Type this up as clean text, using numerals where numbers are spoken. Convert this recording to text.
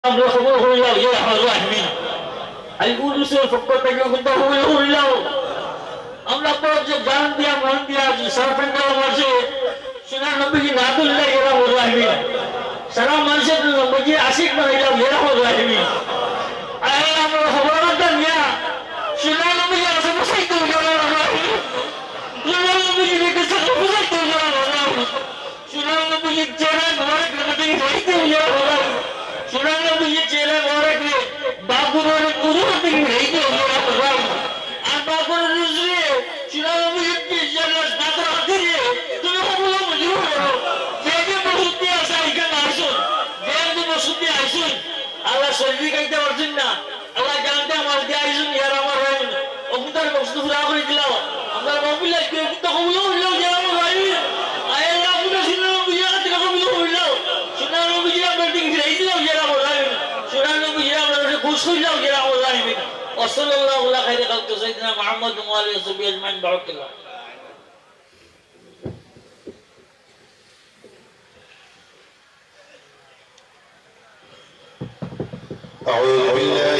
আমরা খবর হইলাম ইয়া রাহমান আই উরুসের পক্ষ থেকে কিন্তু হইলাম আমরা তো যে গান দিয়া মন দিয়া যে সারফেন্ডা মাঝে সুনার নবী নাদুল্লাহ ইয়া রাহমান সারা মানুষের নবী আশিক বানাইলাম ইয়া রাহমান আই আমরা খবরটা নিয়া সুনার নবী আছে বসাই তো ইয়া রাহমান সুনার নবী কে সাথে বসাই তো ইয়া রাহমান সুনার নবী চেহারা ঘরে ঘরে হইতে ইয়া রাহমান সুনার নবী চেহারা ঘরে বাবুর পুরো দিন হইতে ইয়া রাহমান আর বাবুর রুজরে সুনার নবী কে জানা দাদা হাতে তুমি বলো বুঝো যে বসতি আছে এখানে আসুন যে বসতি আসুন আল্লাহ সর্বি কাইতে পারছেন না আল্লাহ জানতে আমার দিয়ে আইসুন ইয়ার আমার রাইন ওকুতার বস্তু পুরা করে দিলাও আমরা মবিল আজকে ওকুতা কবুল হইলো ইয়ার আমার রাইন আল্লাহ পুরো সুনার নবী ইয়ার থেকে কবুল হইলো সুনার নবী ইয়ার বিল্ডিং ফিরাই দিলাও ইয়ার আমার রাইন সুনার নবী ইয়ার আমার খুশ হইলো ইয়ার আমার রাইন ওয়াসাল্লাল্লাহু আলা খাইরি খালকি সাইয়্যিদিনা মুহাম্মদ ওয়া আলিহি ওয়া সাহবিহি আজমাইন বারাকাল্লাহ أعوذ بالله